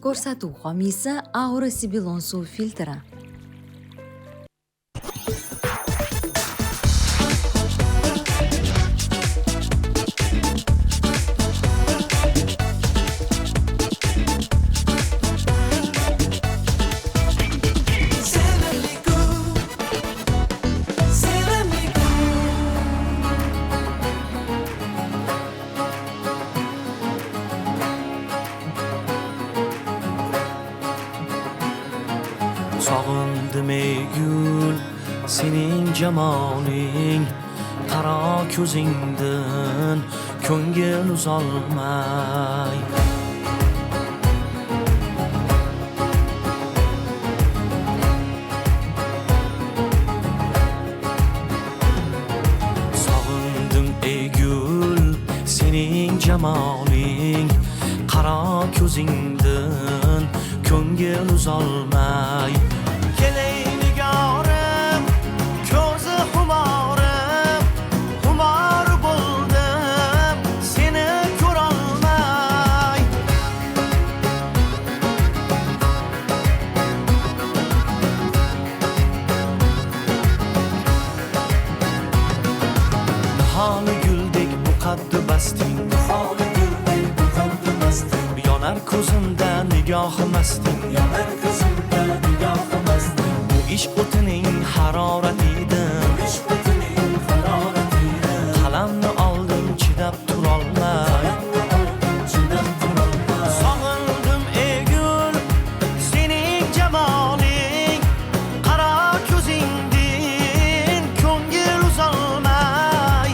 Ko'rsatuv homiysi Aura Sibilon suv filtri. Sog'indim ey gul, sening jamoling, qaro ko'zingdan ko'ngil uzolmay. Sog'indim ey gul, sening jamoling, qaro ko'zingdan ko'ngil uzolmay. Hali güldek bu qaddi basting, hali güldek bu qaddi basting, yonar ko'zimda nigohi masting, yonar ko'zimda nigohi masting. Bu ishq o'tining haroratidir, ishq o'tining haroratidir. Qalamni oldim chidab turolmay, chidab turolmay. Sog'indim ey gul, sening jamoling, qaro ko'zingdan ko'ngil uzolmay.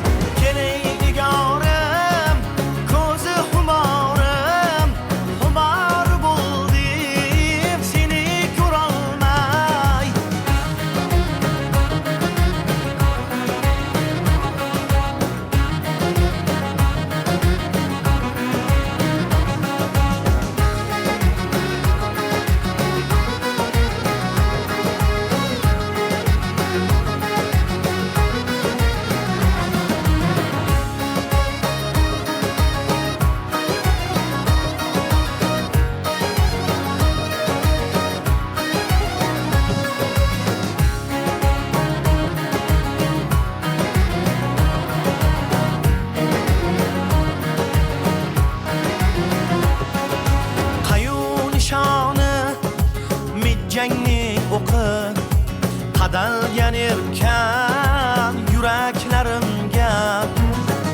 Mijjangni o'qi qadalgan erkan yuraklarimga,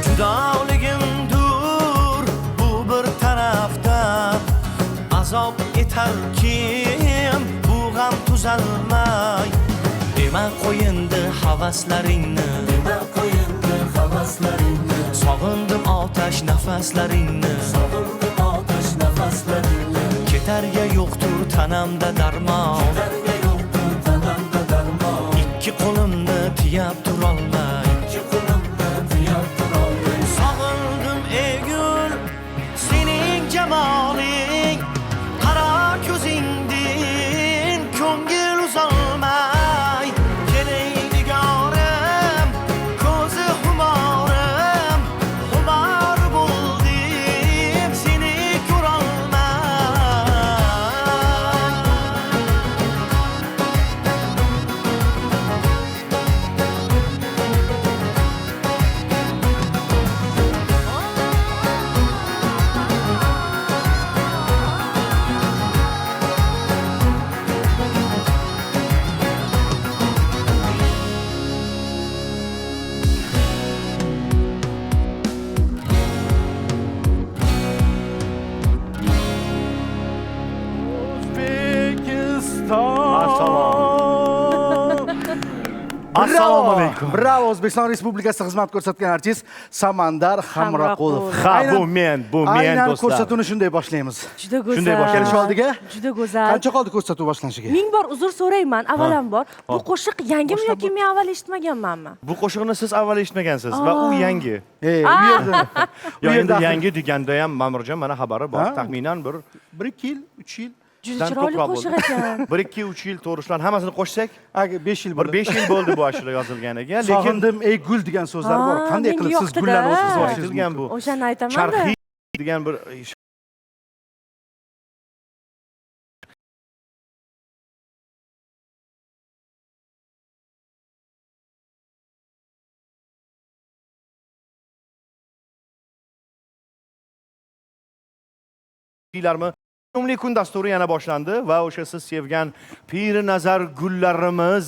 judoligimdur bu bir tarafda, azob etar kim bu g'am tuzalmay. Dema qo'yindi havaslaringni, dema qo'yindi havaslaringni. Sog'indim otash nafaslaringni, sog'indim otash nafaslaringni. Ketarga yo'qtur tanamda darmon, ketarga yo'qtur tanamda darmon. Ikki qo'limni tiyab turolmay, ikki qo'limni tiyab turolmay. Sog'indim ey gul, sening jamoling, qaro ko'zingdan ko'ngil uzolmay. Kelay nigorim, ko'zi xumorim, xumor bo'ldim seni ko'rolmay. Assalomu alaykum. Bravo, O'zbekiston Respublikasida xizmat ko'rsatgan artist Samandar Hamroqulov. Ha, bu men do'stlar. Aynan ko'rsatuvni shunday boshlaymiz. Juda go'zal. Shunday boshlanish oldiga? Juda go'zal. Qancha qoldi ko'rsatuv boshlanishiga? Ming bor uzr so'rayman, avvalambor. Bu qo'shiq yangimi yoki men avval eshitmaganmanmi? Bu qo'shiqni siz avval eshitmagansiz va u yangi. U yerda Yo, endi yangi deganda ham Ma'murjon mana xabari bor. Taxminan bir 1-2 yil, 3 yil. Juda chiroyli qo'shiq ekan. 1-2-3 yil to'g'rishidan hammasini qo'shsak, Aga 5 yil bir bo'ldi. 5 yil bo'ldi bu ashula yozilganiga. Lekin Sog'indim ey gul degan so'zlar bor. Qanday menga qilib siz yoqdi-da. gullarni o'tkazib olishingiz aytilgan bu. O'shani aytaman-da. Charxiy degan bir Bilarmi? Umumli kun dasturi yana boshlandi va o'sha siz sevgan piri nazar gullarimiz,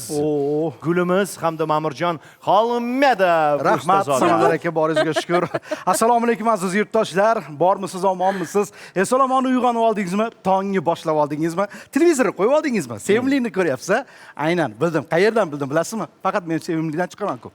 gulimiz hamda Ma'murjon Xolmedov Rahmat, ustozlar. Samandar aka, boringizga shukur. Assalomu alaykum aziz yurtdoshlar. Bormisiz, omonmisiz? Salomon, uyg'onib oldingizmi? Tongni boshlab oldingizmi? Televizorni qo'yib oldingizmi? Sevimlini ko'ryapsiz. Aynan, bildim. Qayerdan bildim, bilasizmi? Faqat men sevimlidan chiqaman-ku.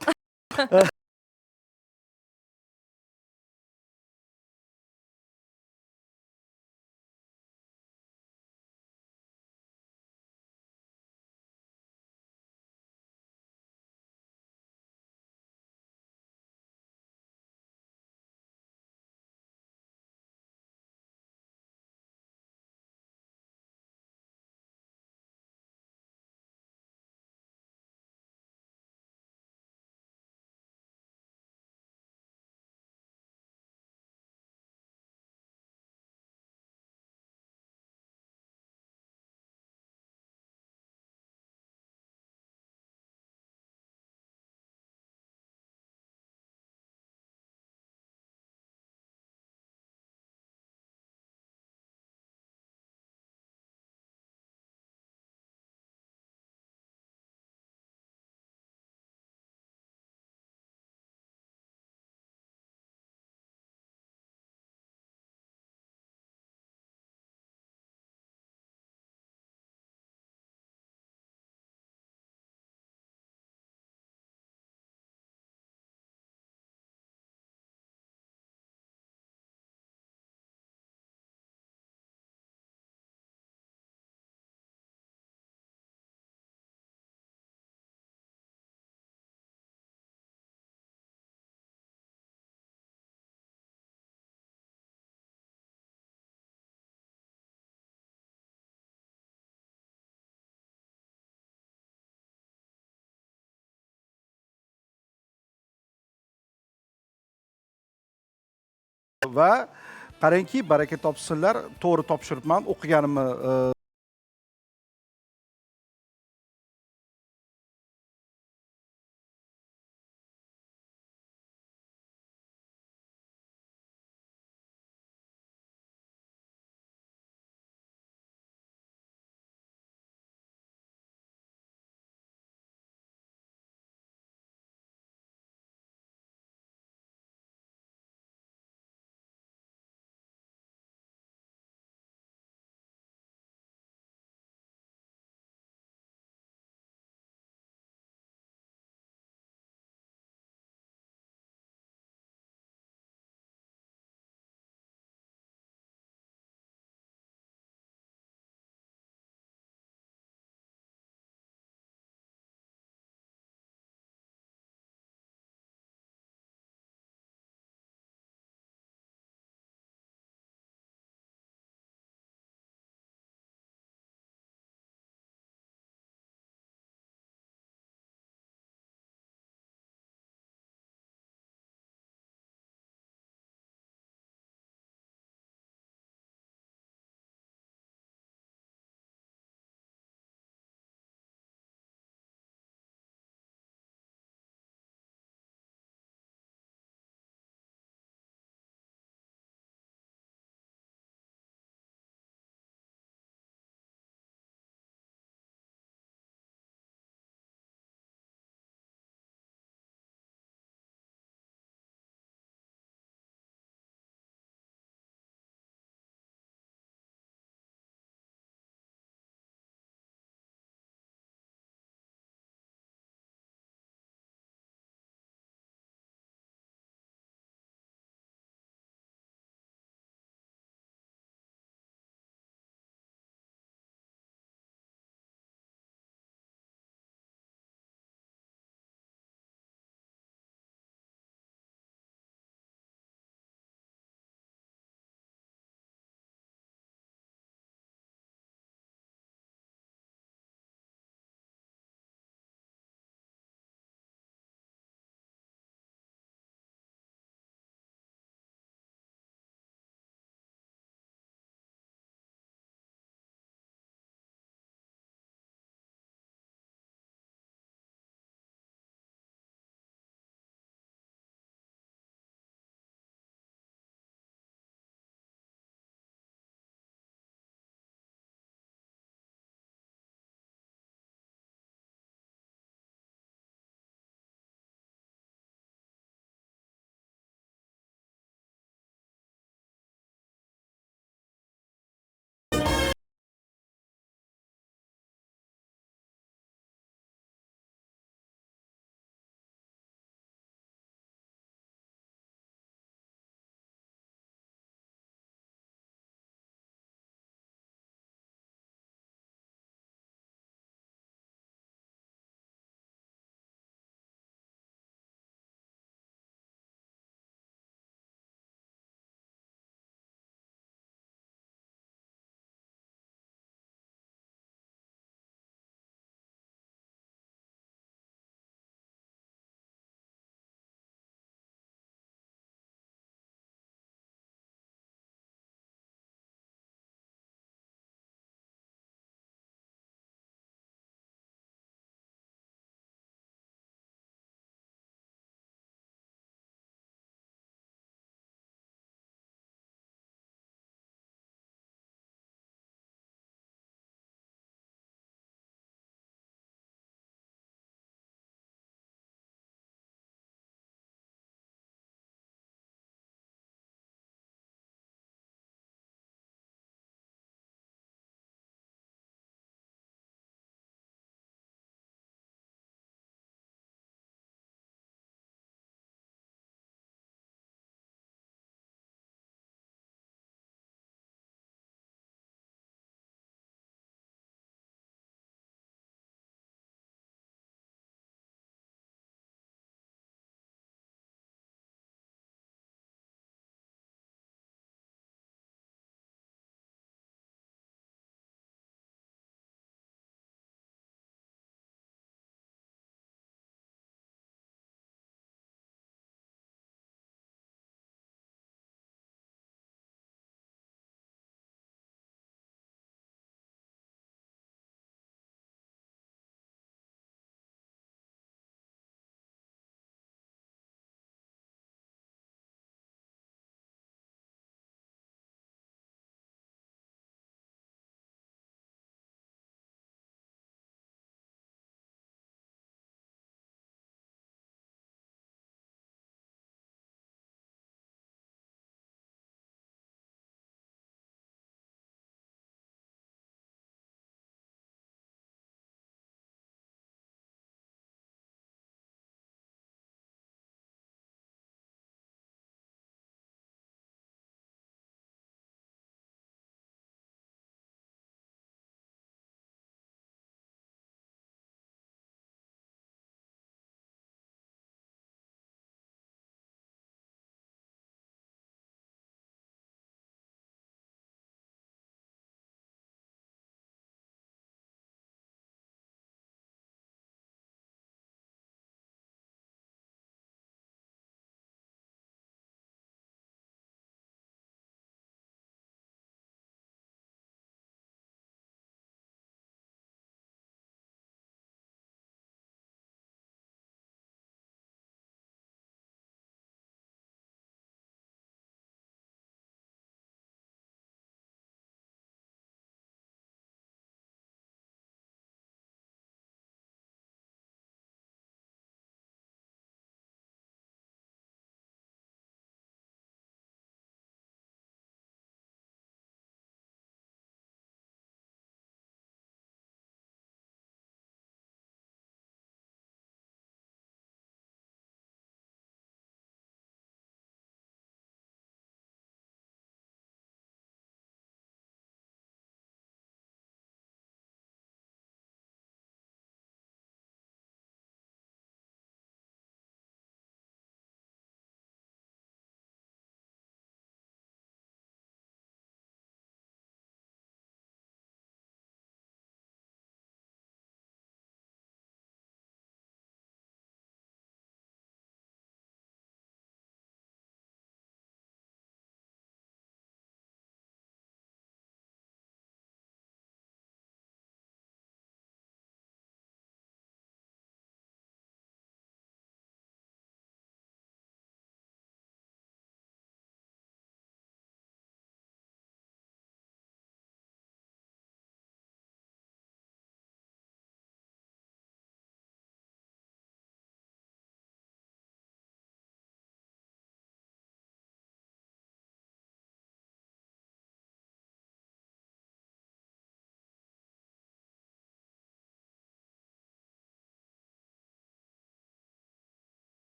Va qarangki, baraka topsinlar, to'g'ri topshiribman. O'qiganimni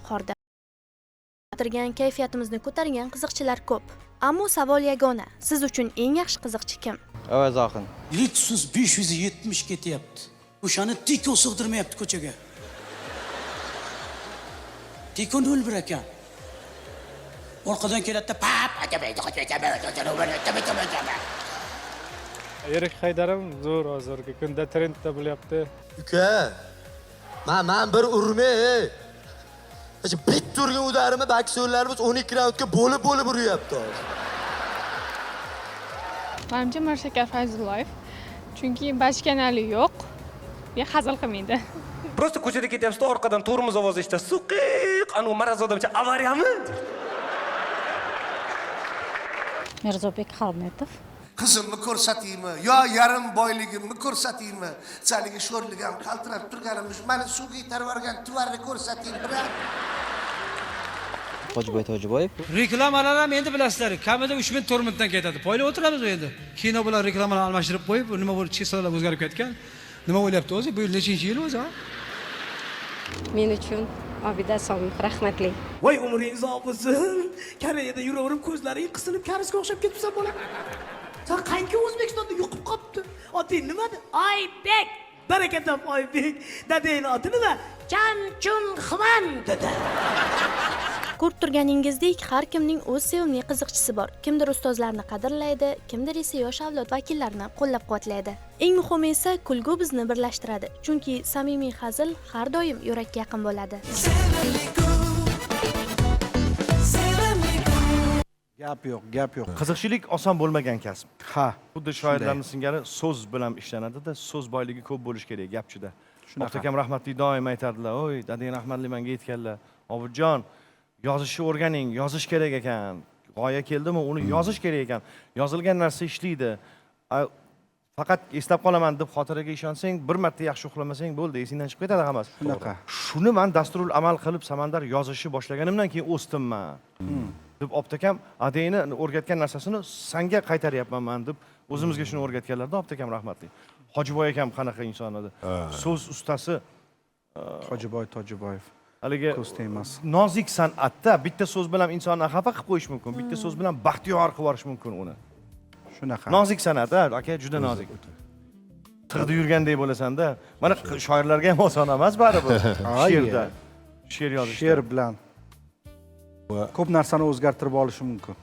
qorda. O'tirgan kayfiyatimizni ko'targan qiziqchilar ko'p. Ammo savol yagona. Siz uchun eng yaxshi qiziqchi kim? Avaz oqin. Lexus 570 ketyapti. O'shani Tiko sig'dirmayapti ko'chaga. Tiko 01 ekan. Orqadan keladi-da, pap, Erik Haydarim zo'r hozirgi kunda trendda bo'lyapti. Uka, men bir urmay. Bitta urgan udarimi bakso'rlarimiz 12 raundga bo'lib uryapti. Menimcha Mirshakar Fayzullayev. Chunki bachkanali yo'q. Ya hazil qilmaydi. Просто ko'chada ketyapsiz, orqadan tormoz ovozi eshitasiz. Suqiq, anu maraz odamcha avariyami? Mirzobek Xalmetov. Qizimni ko'rsataymi yo yarim boyligimni ko'rsataymi? Saligi sho'rligim qaltirab turganimiz meni suvga itarib yuborgan tuvarni ko'rsataymi, brat. Hojiboyev. Reklamalar ham endi bilasizlar, kamida 3000 mingdan ketadi. Poyla o'tiramiz endi. Kino bilan reklamalarni almashtirib qo'yib, nima bo'lib chiqsalar o'zgarib ketgan. Nima o'ylayapti o'zi? Bu yil nechinchi yil o'zi? Men uchun Obida Somov rahmatli. Voy umringiz uzoq bo'lsin. Koreyada yuraverib ko'zlaring qisilib karisga o'xshab ketibsan bola. Sen qancha O'zbekistonda yo'qib qolibdi? Oting nimadi? Oybek. Baraka top Oybek. Dadangning oti nima? Chanchun Xman dedi. Ko'rib turganingizdek, har kimning o'z sevimli qiziqchisi bor. Kimdir ustozlarni qadrlaydi, kimdir esa yosh avlod vakillarini qo'llab-quvvatlaydi. Eng muhimi esa kulgu bizni birlashtiradi. Chunki samimiy hazil har doim yurakka yaqin bo'ladi. Gap yo'q. Qiziqchilik oson bo'lmagan kasb. Ha, Xuddi shoirlarning singari so'z bilan ishlanadi-da, so'z boyligi ko'p bo'lish kerak gap juda. Obtakam rahmatli doim aytardilar, "Oy, dadang rahmatli menga aytganlar, Obidjon, yozishni o'rganing, yozish kerak ekan. G'oya keldimi, uni yozish kerak ekan. Yozilgan narsa ishlaydi. Faqat eslab qolaman deb xotiraga ishonsang, bir marta yaxshi uxlamasang bo'ldi, esingdan chiqib ketadi hammasi." Shunaqa. Shuni men dasturul amal qilib Samandar yozishni boshlaganimdan keyin o'stimman. deb Obtakam adayni o'rgatgan narsasini senga qaytaryapman men deb o'zimizga shuni o'rgatganlarda Obtakam rahmatli. Hojiboy akam qanaqa inson edi? So'z ustasi Hojiboy Tojiboyev. haligi Ko'z tegmas. nozik san'atda bitta so'z bilan insonni xafa qilib qo'yish mumkin, bitta so'z bilan baxtiyor qilib yuborish mumkin uni. Shunaqa. Nozik san'at, aka, juda nozik. Tig'da yurgandek bo'lasan-da. Mana shoirlarga ham oson emas baribir. She'rda. She'r yozish. She'r bilan ko'p narsani o'zgartirib olishi mumkin.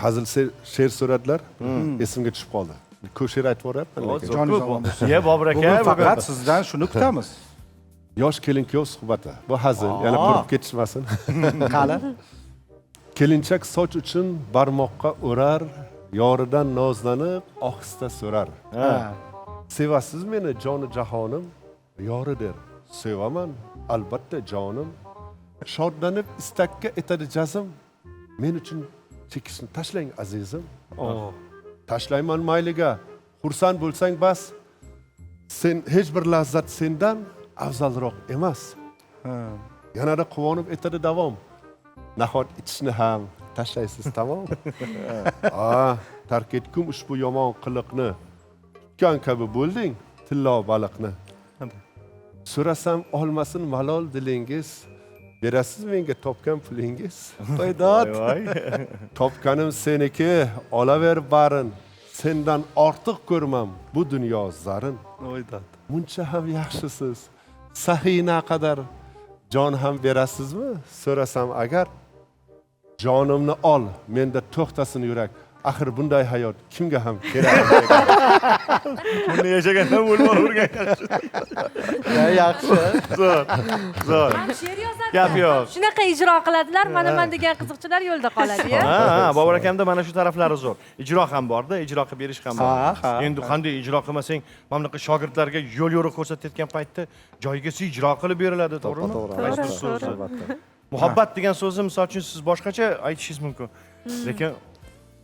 Hazil she'r suratlar esimga tushib qoldi. Ko'p she'r aytib boryapman. Jonizamon bo'lsin. Ye Bobur aka, Bugun faqat sizdan shuni kutamiz. Yosh kelin-kuyov suhbati. Bu hazil, yana qurib ketishmasin. Qani? Kelinchak soch uchun barmoqqa o'rar, yoridan nozlanib ohista so'rar. Sevasiz meni joni jahonim, yoridir. Sevaman, albatta jonim. Shodlanib istakka etadi jazm. Men uchun chekishni tashlang azizim. Tashlayman mayliga, xursand bo'lsang bas. Sen hech bir lazzat sendan afzalroq emas. Yanada quvonib etadi davom. Nahot ichishni ham tashlaysiz tamom. Tark etgum ushbu yomon qiliqni. Tutgan kabi bo'lding tillo baliqni. So'rasam olmasin malol dilingiz. Berasiz menga topgan pulingiz. Qo'ydot. Topganim seniki, olaver barin. Sendan ortiq ko'rmam bu dunyo zarin. Qo'ydot. Muncha ham yaxshisiz. Sahina qadar jon ham berasizmi? So'rasam agar jonimni ol, menda to'xtasin yurak. Axir bunday hayot kimga ham kerak? Buni yashagandan o'lmon urgan yaxshi. Yaxshi. Zo'r. She'r yozadi. Gap yo'q. Shunaqa ijro qiladilar, mana degan qiziqchilar yo'lda qoladi-ya. Bobur akamda mana shu taraflari zo'r. Ijro ham bor-da, ijro qilib berish ham bor. Endi qanday ijro qilmasang, mana bunaqa shogirdlarga yo'l yo'riq ko'rsatayotgan paytda joyiga ijro qilib beriladi, to'g'rimi? To'g'ri. Muhabbat degan so'zni misol uchun siz boshqacha aytishingiz mumkin. Lekin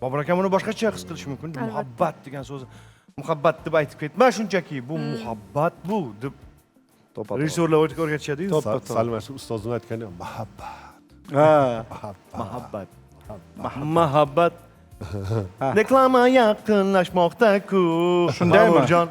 Bobur akam uni boshqacha his qilish mumkin. Muhabbat degan so'zni muhabbat deb aytib ketma shunchaki, bu muhabbat bu deb rejissyorlar o'rgatishadi-yu. Salma shu ustozim aytgani muhabbat. Muhabbat. Muhabbat. Reklama yaqinlashmoqda-ku. Shundaymi? Ma'murjon.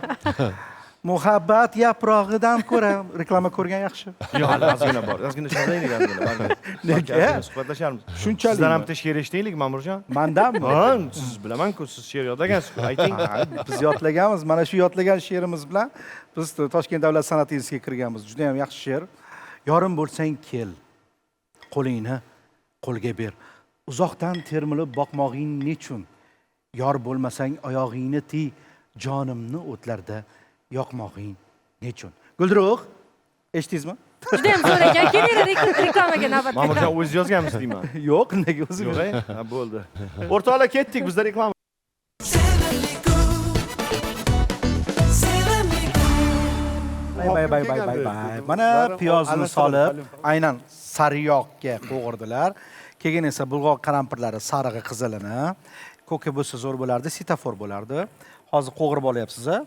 Muhabbat yaprog'idan ko'ra reklama ko'rgan yaxshi. Yo'q, hali ozgina bor. Ozgina ishlaylik ozgina. Nega? Suhbatlasharmiz. Shunchalik. Sizlar ham she'r eshitaylik, Ma'murjon. Mandanmi? Ha, siz bilaman-ku, siz she'r yodlagansiz. Ayting. Biz yodlaganmiz. Mana shu yodlagan she'rimiz bilan biz Toshkent davlat san'at institutiga kirganmiz. Juda ham yaxshi she'r. Yorim bo'lsang kel. Qo'lingni qo'lga ber. Uzoqdan termilib boqmog'ing nechun? Yor bo'lmasang oyog'ingni tiy, jonimni o'tlarda yoqmog'ing nechun? Gulduruq, eshitdingizmi? Juda ham zo'r ekan. Kelinglar reklamaga navbat. Ma'murjon, o'zingiz yozganmisiz deyman. Yo'q, nega o'zim? Yo'q, ha, bo'ldi. O'rtoqlar, ketdik, bizda reklama. Bay. Mana piyozni solib, aynan sariyog'ga qo'g'irdilar. Keyin esa bulg'or qarampirlari sarig'i qizilini, ko'ka bo'lsa zo'r bo'lardi, svetofor bo'lardi. Hozir qo'g'irib olyapsiz-a?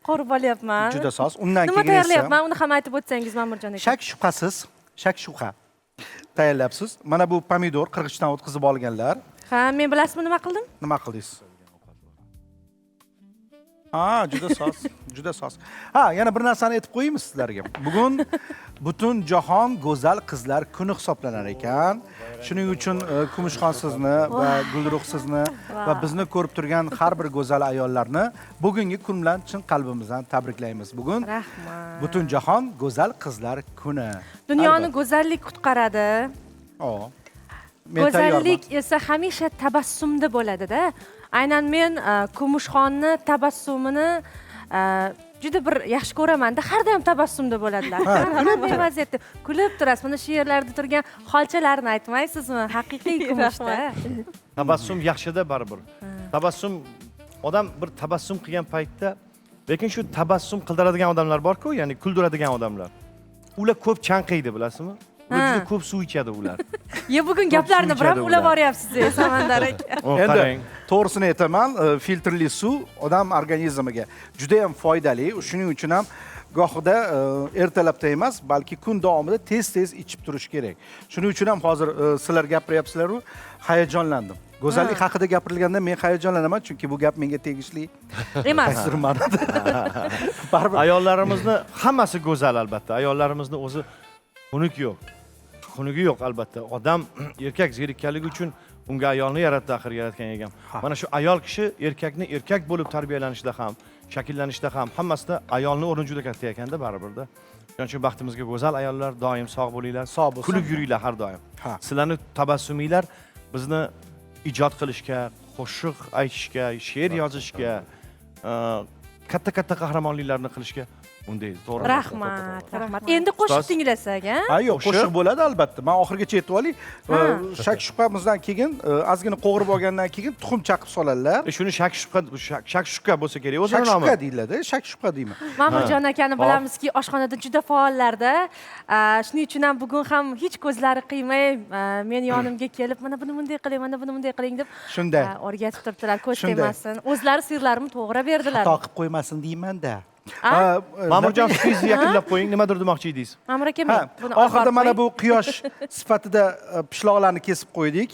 Qo'rib olyapman. Juda soz. Undan Nima keyin esa tayyorlayapman? Uni ham aytib o'tsangiz, Ma'murjon aka. shak shubha tayyorlayapsiz. Mana bu pomidor qirg'ichdan o'tkazib olganlar. Ha, men bilasizmi nima qildim? Nima qildingiz? Ha, juda soz. Ha, yana bir narsani aytib qo'yaymiz sizlarga. Bugun butun jahon go'zal qizlar kuni hisoblanar ekan. Shuning uchun Kumushxon sizni va Gulduruq sizni va bizni ko'rib turgan har bir go'zal ayollarni bugungi kun bilan chin qalbimizdan tabriklaymiz. Bugun Rahmat. butun jahon go'zal qizlar kuni. Dunyoni go'zallik qutqaradi. Go'zallik esa hamisha tabassumda bo'ladi-da. Aynan men Kumushxonni tabassumini juda bir yaxshi ko'raman-da. Har doim tabassumda bo'ladilar. Har vaziyatda kulib turasiz. Mana shu yerlarda turgan xolchalarni aytmaysizmi? Haqiqiy kumushda. Tabassum yaxshida baribir. Tabassum odam bir tabassum qilgan paytda, lekin shu tabassum qildiradigan odamlar bor-ku, ya'ni kuldiradigan odamlar. Ular ko'p chanqaydi, bilasizmi? Ular juda ko'p suv ichadi ular. Ya bugun gaplarni bir ham ulab boryapsiz, Samandar aka. Endi to'g'risini aytaman, filtrli suv odam organizmiga juda ham foydali. Shuning uchun ham gohida ertalabda emas, balki kun davomida tez-tez ichib turish kerak. Shuning uchun ham hozir sizlar gapiryapsizlar-ku, hayajonlandim. Go'zallik haqida gapirilganda men hayajonlanaman, chunki bu gap menga tegishli emas. Ayollarimizni hammasi go'zal albatta. Ayollarimizni o'zi xunuk yo'q. Xunugi yo'q albatta. Odam erkak zerikkalligi uchun unga ayolni yaratdi, axir yaratgan egam. Mana shu ayol kishi erkakni erkak bo'lib tarbiyalanishda ham, shakllanishda ham hammasida ayolning o'rni juda katta ekanda baribirda. Shuning uchun baxtimizga go'zal ayollar, doim sog' bo'linglar, kulib yuringlar har doim. Sizlarning tabassuminglar bizni ijod qilishga, qo'shiq aytishga, she'r yozishga, katta qahramonliklarni qilishga undaydi. To'g'ri. Rahmat. Endi qo'shiq tinglasak, ha? Yo'q, qo'shiq bo'ladi albatta. Men oxirigacha aytib olay. Shak shubhamizdan keyin, ozgina qo'g'irib olgandan keyin tuxum chaqib soladilar. Shuni shak shubha bo'lsa kerak o'zi nomi. Shak shubha deyiladi, shak shubha deyman. Ma'murjon akani bilamizki, oshxonada juda faollarda. Shuning uchun ham bugun ham hech ko'zlari qiymay men yonimga kelib, mana buni bunday qiling, mana buni bunday qiling deb shunday o'rgatib turibdilar, ko'z tegmasin. O'zlari sirlarimni to'g'ri berdilar. Xato qilib qo'ymasin deyman-da. Ma'murjon, fikringizni yakunlab qo'ying. Nimadir demoqchi edingiz? Ma'mur aka, men buni oxirida mana bu quyosh sifatida pishloqlarni kesib qo'ydik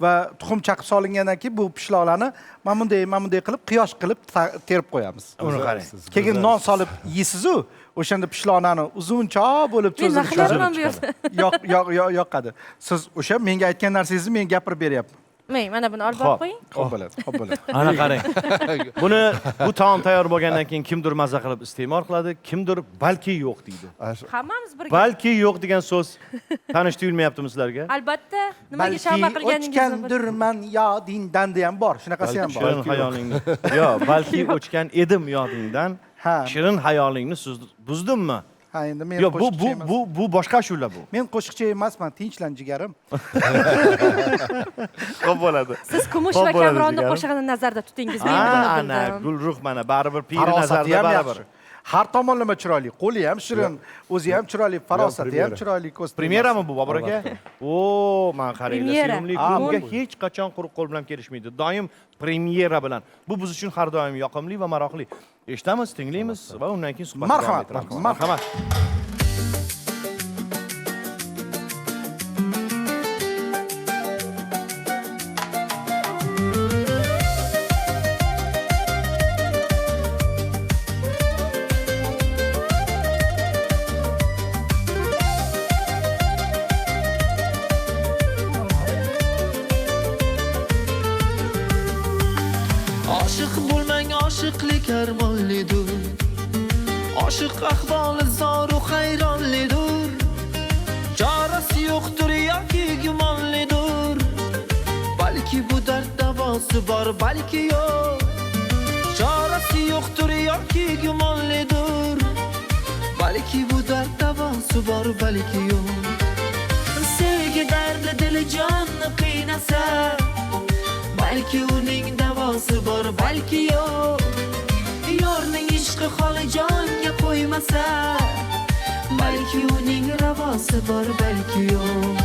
va tuxum chaqib solingandan keyin bu pishloqlarni mana bunday qilib quyosh qilib terib qo'yamiz. Uni qarang. Keyin non solib yeysiz-ku, o'shanda pishloqlarni uzunchoq bo'lib cho'zilib chiqadi. Yoqadi. Siz o'sha menga aytgan narsangizni men gapirib beryapman. Mana buni olib borib qo'ying. Xo'p bo'ladi. Ana qarang. Bu taom tayyor bo'lgandan keyin kimdir mazza qilib iste'mol qiladi, kimdir balki yo'q deydi. Hammamiz birga. Balki yo'q degan so'z tanish tuyulmayaptimi sizlarga? Albatta, nimaga shavba qilganingizni o'chgandirman yodingdan ham bor. Shunaqasi ham bor. Shirin xayolingni. Yo'q, balki o'chgan edim yodingdan. Shirin xayolingni buzdimmi? Ha, endi men qo'shiqchi emas. Bu boshqa ashula bu. Men qo'shiqchi emasman, tinchlan jigarim. Xo'p bo'ladi. Siz Kumush va Kamronni qo'shig'ini nazarda tutingiz. Men buni bildim. Ana, Gulruh mana baribir piri nazarda baribir. Har tomonlama chiroyli, qo'li ham shirin, o'zi ham chiroyli, farosati ham chiroyli, ko'z. Premyerami bu, Bobur aka? O, men qaranglar, sevimli klubga hech qachon quruq qo'l bilan kelishmaydi. Doim premyera bilan. Bu biz uchun har doim yoqimli va maroqli. Eshitamiz, tinglaymiz va undan keyin suhbat davom ettiramiz. Marhamat. Oshiq bo'lmang, oshiqlik armonlidir. Oshiq ahvoli zoru hayronlidir. Chorasi yo'qdir yoki gumonlidir. Balki bu dard davosi bor, balki yo'q. Chorasi yo'qdir yoki gumonlidir. Balki bu dard davosi bor, balki yo'q. Sevgi dardi dili jonni qiynasa, balki uning davosi bor, balki yo'q. Yorning ishqi holi jonga qo'ymasa, balki uning ravosi bor, balki yo'q.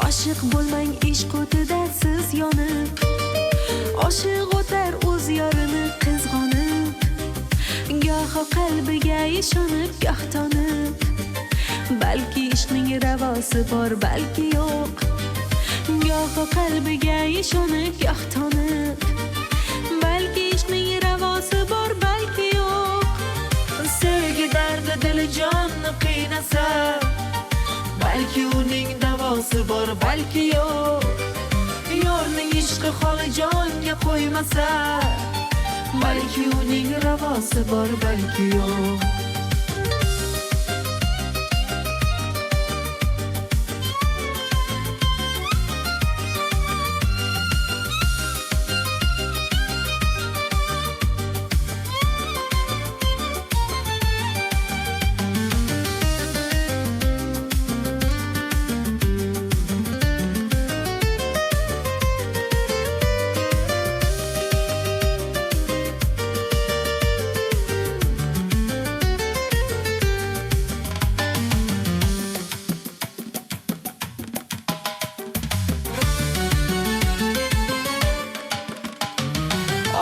Oshiq bo'lmang ishq o'tida siz yonib, oshiq o'tar o'z yorini qizg'onib, goho qalbiga ishonib, goh tonib, balki ishqning ravosi bor, balki yo'q. Goho qalbiga ishonib, goh tonib, balki ishqning ravosi bor, balki yo'q. Sevgi dardi dili jonni qiynasa, balki uning davosi bor, balki yo'q. Yorning ishqi holi jonga qo'ymasa, balki uning ravosi bor, balki yo'q.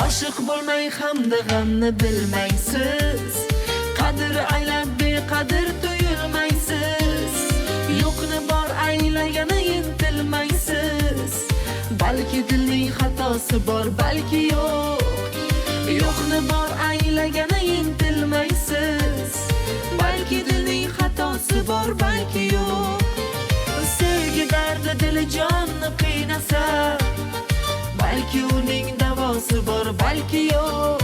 Oshiq bo'lmay hamda g'amni bilmaysiz. Qadr aylab beqadr tuyulmaysiz. Yo'qni bor aylagani intilmaysiz. Balki dilning xatosi bor, balki yo'q. Yo'qni bor aylagani intilmaysiz. Balki dilning xatosi bor, balki yo'q. Sevgi dardi dili jonni qiynasa, balki uning davosi bor, balki yo'q.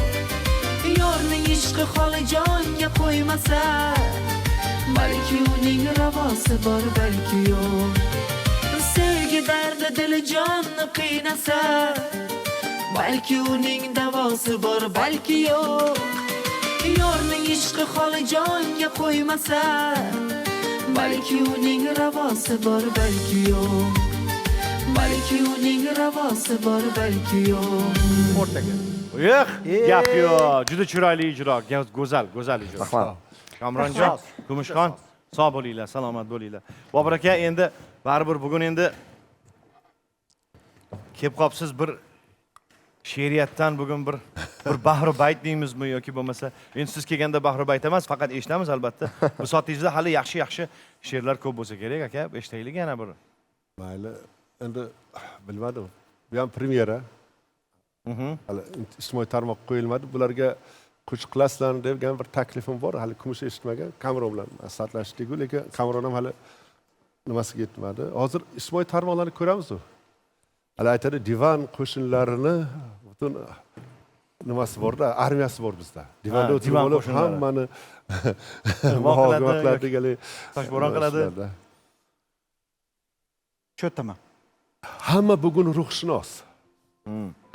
Yorning ishqi holi jonga qo'ymasa, balki uning ravosi bor, balki yo'q. Sevgi dardi dili jonni qiynasa, balki uning davosi bor, balki yo'q. Yorning ishqi holi jonga qo'ymasa, balki uning ravosi bor, balki yo'q. Balki uning ravosi bor, balki yo'q. O'rtaga. Gap yo'q. Juda chiroyli ijro, go'zal ijro. Rahmat. Kamronjon, Kumushxon, sog' bo'linglar, salomat bo'linglar. Bobur aka, endi baribir bugun endi kelib qolibsiz bir she'riyatdan bugun bir bahri bayt deymizmi yoki bo'lmasa, endi siz kelganda bahri bayt emas, faqat eshitamiz albatta. Bu sotingizda hali yaxshi she'rlar ko'p bo'lsa kerak aka, eshitaylik yana bir. Mayli, endi bilmadim. Bu ham premyera. Hali ijtimoiy tarmoq qo'yilmadi. Bularga qo'shiq qilasizlarmi degan bir taklifim bor. Hali Kumush eshitmagan. Kamron bilan maslahatlashdik-ku, lekin Kamron ham hali nimasiga yetmadi. Hozir ijtimoiy tarmoqlarni ko'ramiz-ku. Hali aytadi, divan qo'shinlarini butun nimasi bor-da, armiyasi bor bizda. Divanda o'tirib olib hammani muhokama qiladi deganlar. Toshbo'ron qiladi. Cho'taman. Hamma bugun ruhshunos.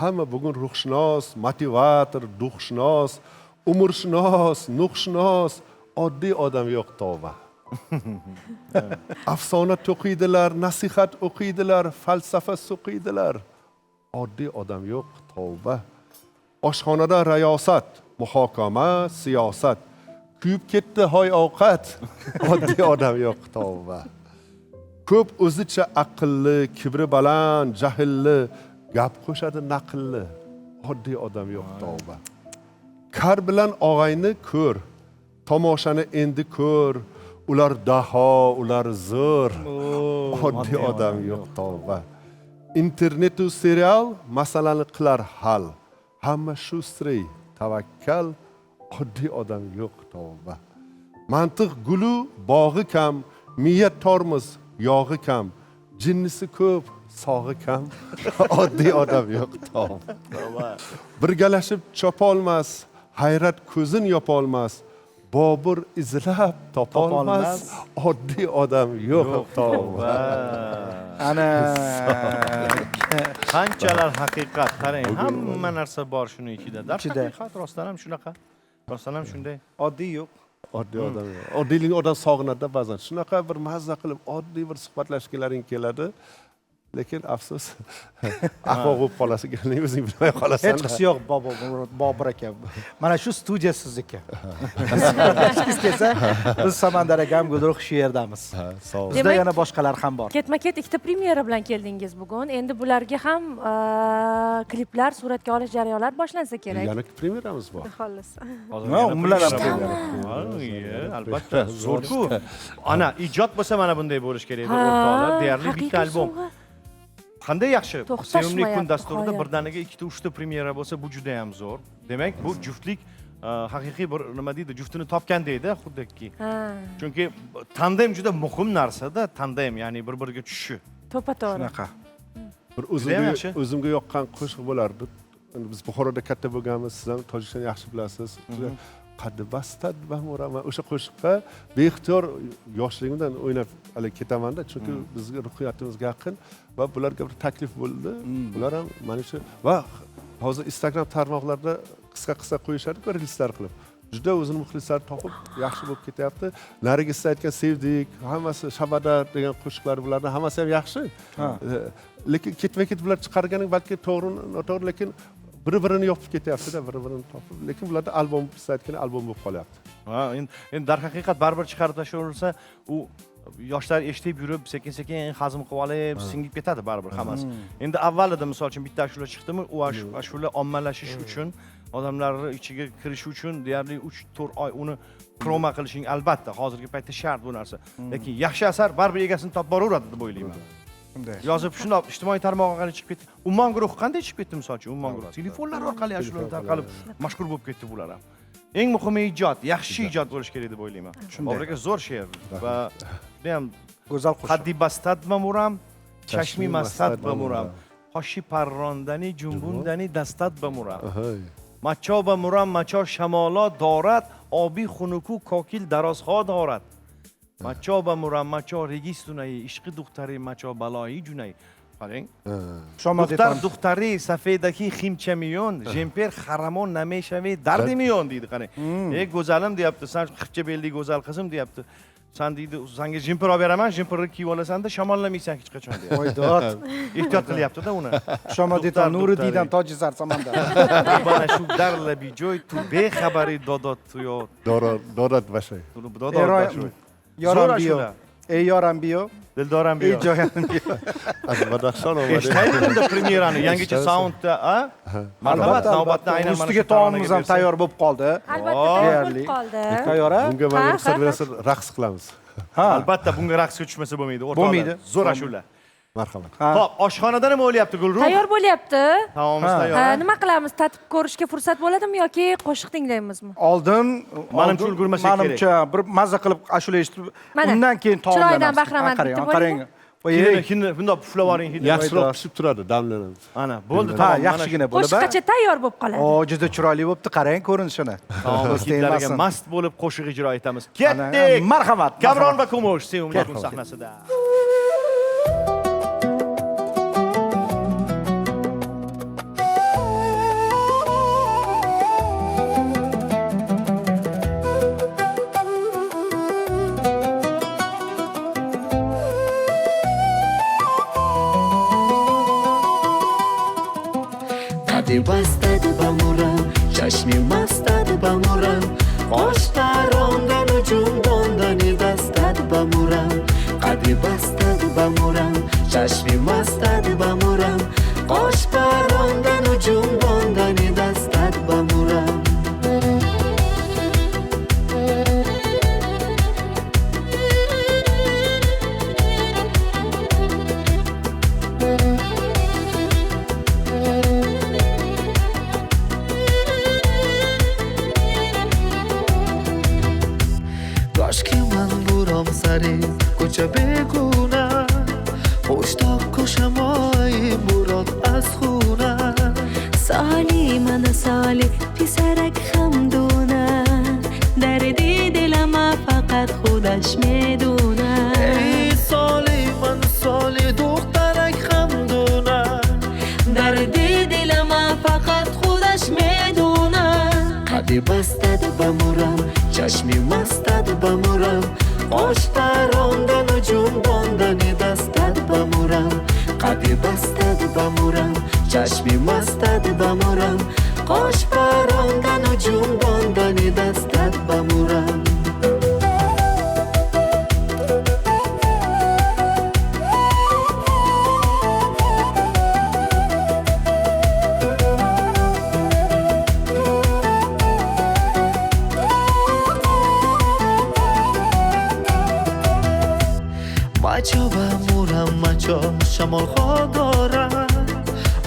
Hamma bugun ruhshunos, motivator, duxshunos, umrshunos, nuhshunos, oddiy odam yo'q tavba. Afsona to'qiydilar, nasihat o'qiydilar, falsafa so'qiydilar. Oddiy odam yo'q tavba. Oshxonada rayosat, muhokama, siyosat. Kuyib ketdi hoy ovqat. Oddiy odam yo'q tavba. Ko'p o'zicha aqlli, kibri baland, jahilli, gap qo'shadi naqlli. Oddiy odam yo'q tavba. Kar bilan og'ayni ko'r, tomoshani endi ko'r. Ular daho, ular zo'r. Oddiy odam yo'q tavba. internetu serial masalani qilar hal. Hamma shu stray, tavakkal, oddiy odam yo'q tavba. Mantiq gulu, bog'i kam, miya tormoz, yog'i kam, jinnisi ko'p, sog'i kam, oddiy odam yo'q tavba. Birgalashib chopolmas, hayrat ko'zin yopolmas, Bobur izlab topolmas, oddiy odam yo'q tavba. Ana Qanchalar haqiqat, qarang, hamma narsa bor shuning ichida. Haqiqat rostdan ham shunaqa. Rostdan ham shunday. oddiy yo'q. Oddiy odam. Oddiylikni odam sog'inadi ba'zan. Shunaqa bir mazza qilib oddiy bir suhbatlashgalaring keladi. Lekin afsus, ahmoq bo'lib qolasiz, o'zing bilmay qolasan. Hechqisi yo'q Bobur aka. Mana shu studiya sizniki. Siz kelsa, biz Samandar akam Gulruh shu yerdamiz. Sog' ol. Bizda yana boshqalar ham bor. Ketma-ket ikkita premyera bilan keldingiz bugun. Endi bularga ham kliplar, suratga olish jarayonlari boshlansa kerak. Yana premyeramiz bor. Xolos. Umrlar ham Albatta, zo'r-ku. Ana, ijod bo'lsa mana bunday bo'lish kerak edi o'rtoqlar. Deyarli bitta albom. Qanday yaxshi. Sevimli kun dasturida birdaniga 2-3 ta premyera bo'lsa, bu juda ham zo'r. Demak, bu juftlik haqiqiy bir nima deydi, juftini topgan deydi, xuddiki. Chunki tandem juda muhim narsa-da, tandem, ya'ni bir-biriga tushishi. To'pa-to'g'ri. shunaqa. Bir o'zimga yoqqan qo'shiq bo'lardi. Biz Buxoroda katta bo'lganmiz, siz ham Tojikistonni yaxshi bilasiz. Qaddi bastad bamurama o'sha qo'shiqqa beixtiyor yoshligimdan o'ynab ketaman-da, chunki bizga ruhiyatimizga yaqin va bularga bir taklif bo'ldi. Bular ham mana shu va hozir Instagram tarmoqlarida qisqa qo'yishadi-ku reelslar qilib. Juda o'zini muxlislari topib yaxshi bo'lib ketyapti. Narigi siz aytgan sevdik, hammasi Shabada degan qo'shiqlar bularning hammasi ham yaxshi. Lekin ketma-ket bular chiqarganing balki to'g'ri, noto'g'ri, lekin bir-birini yopib ketyapti-da, bir-birini topib. Lekin bularda albom, siz aytgan albom bo'lib qolyapti. Endi darhaqiqat baribir chiqarib tashlaversa, u yoshlar eshitib yurib, sekin-sekin hazm qilib olib, singib ketadi baribir hammasi. Endi avvalida misol uchun bitta ashula chiqdimi, u ashula ommalashish uchun, odamlarning ichiga kirish uchun deyarli 3-4 oy uni proma qilishing albatta hozirgi paytda shart bu narsa. Lekin yaxshi asar baribir egasini topib boraveradi deb o'ylayman. Yozib shundoq ijtimoiy tarmoq orqali chiqib ketdi. Ummon guruhi qanday chiqib ketdi misol uchun? Ummon guruhi telefonlar orqali ashulalar tarqalib mashhur bo'lib ketdi bular ham. Eng muhimi ijod, yaxshi ijod bo'lish kerak deb o'ylayman. Bobur aka zo'r she'r va juda ham go'zal qo'shiq. Qaddi bastad bamuram, chashmi mastad bamuram. Hoshi parrondani jumbundani dastad bamuram. Macho bamuram, macho shamolo dorat, obi xunuku kokil darozho dorat. Macho bamuram, macho registunai, ishqi duxtari macho baloyi junay. Qarang. Duxtar duxtari safedaki ximchamiyon, jemper xaramon nameshavi dardimiyon deydi, qarang. Ey go'zalim deyapti, sen xipcha belli go'zal qizim deyapti. Sen deydi, senga jemper olib beraman, jemperni kiyib olasan-da, shamollamaysan hech qachon deyapti. Voydod. Ehtiyot qilyapti-da uni. Shomodidan Nuriddindan Tojisar Samandar. Bana shu darla bijoy tu bexabari dodot tuyo. Dodot bashay. Dodot bashay. Yoram biyo. Ey yoram biyo. Dildoram biyo. Ey joyam biyo. Badaxshon omadi. Eshitaymi bunda premyerani, yangicha soundda, a? Marhamat, navbatda aynan mana ustiga taomimiz ham tayyor bo'lib qoldi. Albatta tayyor bo'lib qoldi. Tayyor-a? Bunga mana ruxsat berasiz, raqs qilamiz. Albatta bunga raqsga tushmasa bo'lmaydi, o'rtoqlar. Bo'lmaydi. Zo'r ashula. Marhamat. Xo'p, oshxonada nima bo'lyapti Gulruh? Tayyor bo'lyapti. Taomimiz tayyor. Nima qilamiz? Tatib ko'rishga fursat bo'ladimi yoki qo'shiq tinglaymizmi? Oldin Manimcha ulgurmasak kerak. Manimcha bir mazza qilib ashula eshitib, undan keyin taomlanamiz. Chiroydan bahramandlik deb qarang. Hidini bundoq puflab oling hidini. Yaxshiroq pishib turadi, damlanamiz. Ana, bo'ldi Ha, tamom. yaxshigina bo'lib. Qo'shiqgacha tayyor bo'lib qoladi. O, juda chiroyli bo'libdi, qarang ko'rinishini. Hidlarga mast bo'lib qo'shiq ijro etamiz. Ketdik. Marhamat. Kamron va Kumush sevimli kun sahnasida. bastadi bamuram, chashmi mastadi bamuram, qosh tarondan ujumdondan dastadi bamuram, qadi bastadi bamuram, chashmi mastadi bamuram, qosh tarondan ujumdondan dastadi bamuram. خودش میدونه ای سالی من سالی دخترک خمدونه درد دل من فقط خودش میدونه قدی بستد بمورم چشمی مستد بمورم قاش تراندن و جنباندن دستد بمورم قدی بستد بمورم چشمی مستد بمورم قاش پراندن و جنباندن دستد بمورم مچا بمورم مچا شمال خواه دارم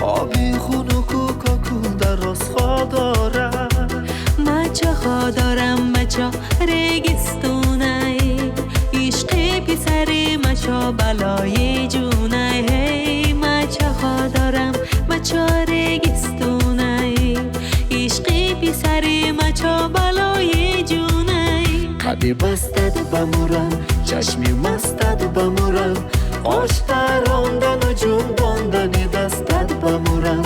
آبی خونک و کاکون در راست خواه دارم مچا خواه دارم مچا رگستونه عشق پسر مچا بلای جونه هی مچا خواه دارم مچا رگستونه عشق پسر مچا بلای جونه قدی بستد بمورم چشمی مستد بمورم قاش تراندن و جنباندن دستد بمورم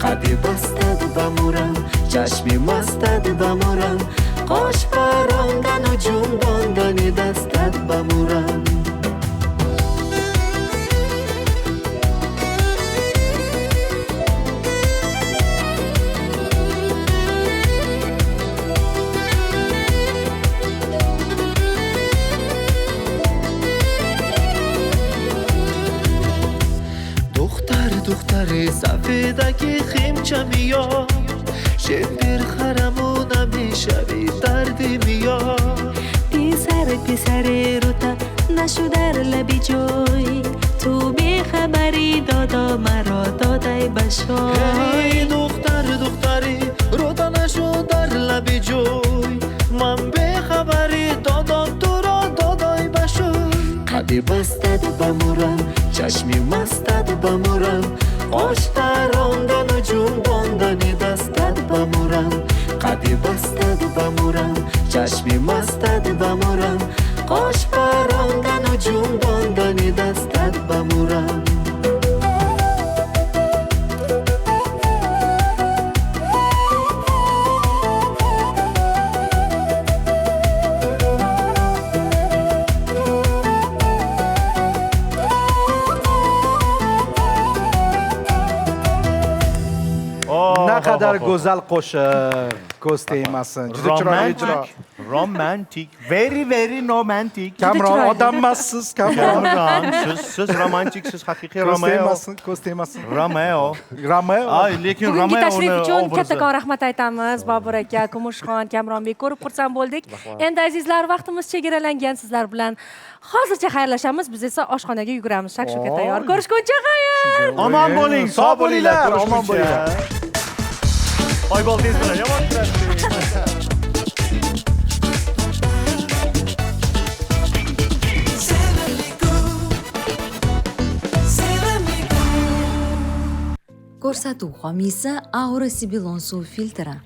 قدی بستد بمورم چشمی مستد بمورم قاش پراندن و جنباندن دستد بمورم دختر سفیدکی خیمچه میاد شبیر خرمو نمیشوی دردی میاد پسر رو تا نشو در لبی جوی تو بی خبری دادا مرا دادای بشای دختری رو تا نشو در لبی جوی من بی خبری دادا تو را دادای بشای قدی بستد بمورم چشمی مستد بمورم قاش تراندن و جنباندن دستد بمورم قدی بستد بمورم چشمی مستد بمورم قاش پراندن و جنباندن دستد بمورم naqadar go'zal qo'shiq ko'z tegmasin juda chiroyli ijro romantik very very romantic kamron odam emassiz kamron siz romantiksiz haqiqiy ko'z tegmasin Romeo ay lekin bugungi tashrif Romeoni uchun obrazi kattakon rahmat aytamiz Bobur aka Kumushxon Kamronbek ko'rib xursand bo'ldik endi azizlar vaqtimiz chegaralangan sizlar bilan hozircha xayrlashamiz biz esa oshxonaga yuguramiz shakshuka tayyor ko'rishguncha xayr omon bo'ling sog' bo'linglar omon bo'linglar Oyboldiz bilan yomon ko'rsatuv xomiysi Aura Sibilon suv filtri